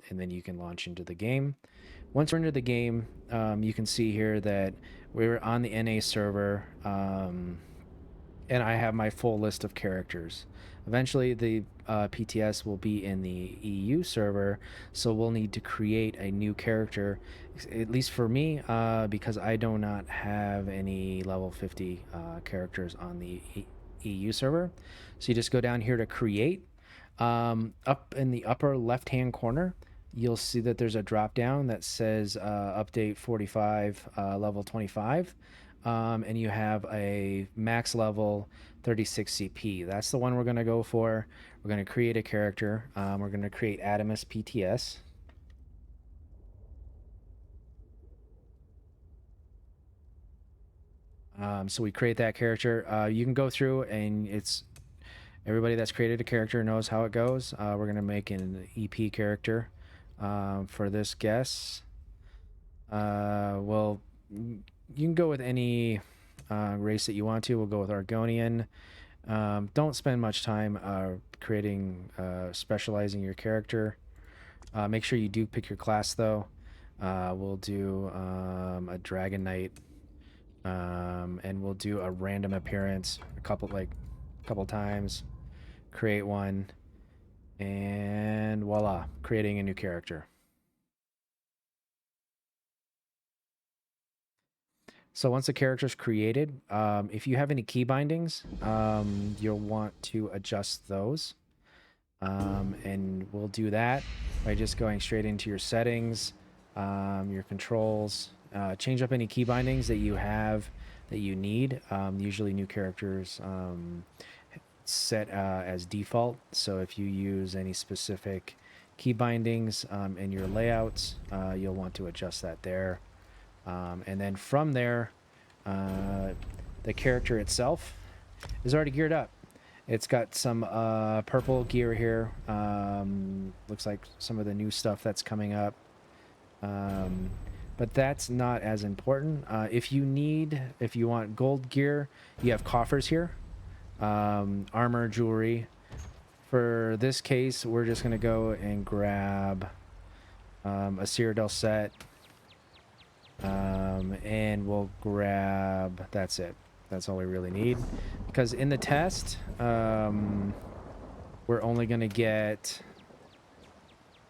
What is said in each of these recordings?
and then you can launch into the game. Once we're into the game, you can see here that we're on the NA server, and I have my full list of characters. Eventually, the PTS will be in the EU server, so we'll need to create a new character, at least for me, because I do not have any level 50 characters on the EU server. So you just go down here to create. Up in the upper left-hand corner, you'll see that there's a drop down that says update 45, level 25. And you have a max level 36 CP. That's the one we're going to go for. We're going to create a character. We're going to create Adamus PTS. So we create that character. You can go through and it's everybody that's created a character knows how it goes. We're going to make an EP character for this guest. Well, you can go with any race that you want to. We'll go with Argonian. Don't spend much time creating, specializing your character. Make sure you do pick your class though. We'll do a Dragon Knight, and we'll do a random appearance a couple times. Create one, and voila, creating a new character. So once the character is created, if you have any key bindings, you'll want to adjust those. And we'll do that by just going straight into your settings, your controls, change up any key bindings that you have that you need. Usually new characters set as default. So if you use any specific key bindings in your layouts, you'll want to adjust that there. And then from there, the character itself is already geared up. It's got some purple gear here. Looks like some of the new stuff that's coming up. But that's not as important. If you want gold gear, you have coffers here. Armor, jewelry. For this case, we're just going to go and grab a Cyrodiil set. And we'll grab, that's it. That's all we really need. Because in the test, we're only going to get,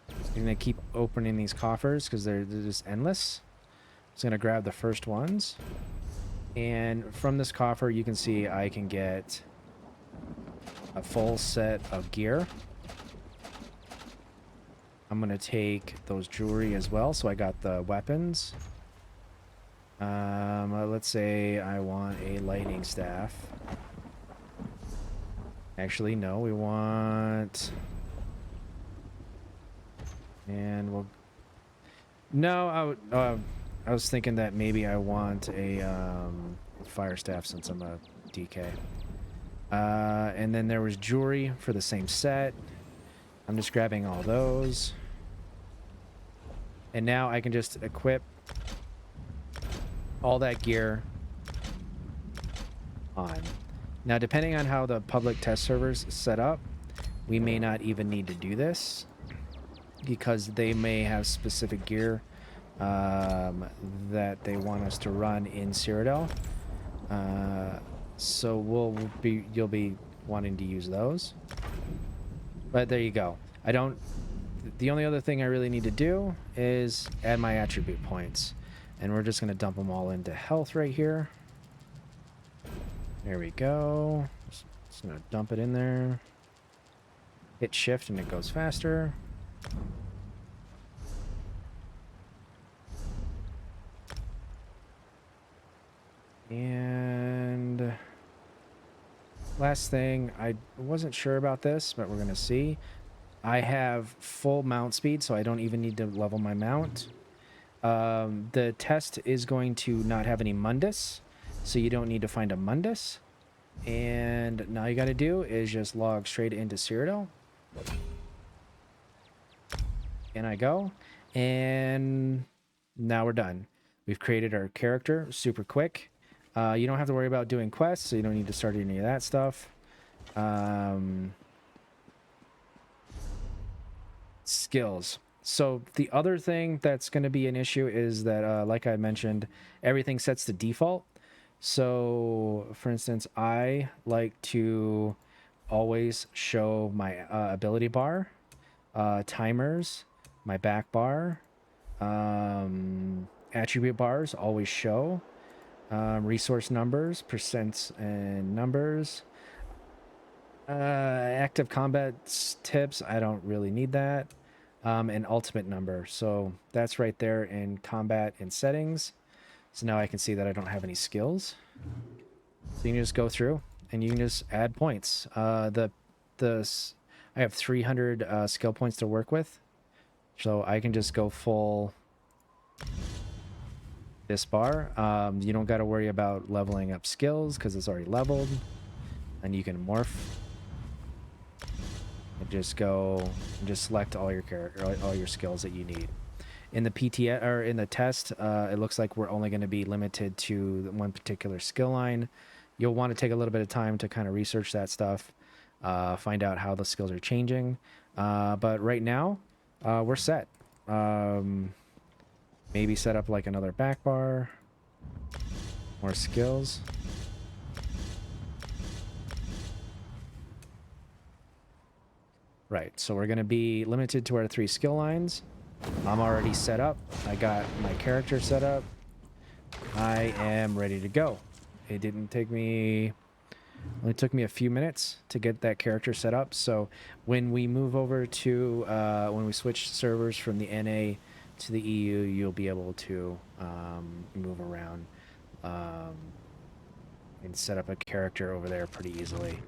I'm going to keep opening these coffers because they're just endless. Just going to grab the first ones. And from this coffer, you can see I can get a full set of gear. I'm going to take those jewelry as well. So I got the weapons. Let's say I want a lightning staff. Actually, no, we want... And we'll... No, I was thinking that maybe I want a fire staff since I'm a DK. And then there was jewelry for the same set. I'm just grabbing all those. And now I can just equip all that gear on. Now, depending on how the public test servers set up, we may not even need to do this because they may have specific gear that they want us to run in Cyrodiil. So you'll be wanting to use those. But there you go. The only other thing I really need to do is add my attribute points. And we're just going to dump them all into health right here. There we go. Just going to dump it in there. Hit shift and it goes faster. And last thing, I wasn't sure about this, but we're going to see. I have full mount speed, so I don't even need to level my mount. The test is going to not have any Mundus, so you don't need to find a Mundus. And now you got to do is just log straight into Cyrodiil. And I go. And now we're done. We've created our character super quick. You don't have to worry about doing quests, so you don't need to start any of that stuff. Skills. So the other thing that's going to be an issue is that, like I mentioned, everything sets to default. So, for instance, I like to always show my ability bar, timers, my back bar, attribute bars always show, resource numbers, percents, and numbers. Active combat tips, I don't really need that. And ultimate number. So that's right there in combat and settings. So now I can see that I don't have any skills. So you can just go through and you can just add points. I have 300 skill points to work with. So I can just go full this bar. You don't got to worry about leveling up skills because it's already leveled. And you can morph. And just go and just select all your all your skills that you need. In the PTS or in the test, it looks like we're only going to be limited to one particular skill line. You'll want to take a little bit of time to kind of research that stuff, find out how the skills are changing. But right now, we're set. Maybe set up like another back bar, more skills. Right, so we're going to be limited to our 3 skill lines. I'm already set up. I got my character set up. I am ready to go. It didn't take me... Only took me a few minutes to get that character set up. So when we move over to... when we switch servers from the NA to the EU, you'll be able to move around and set up a character over there pretty easily.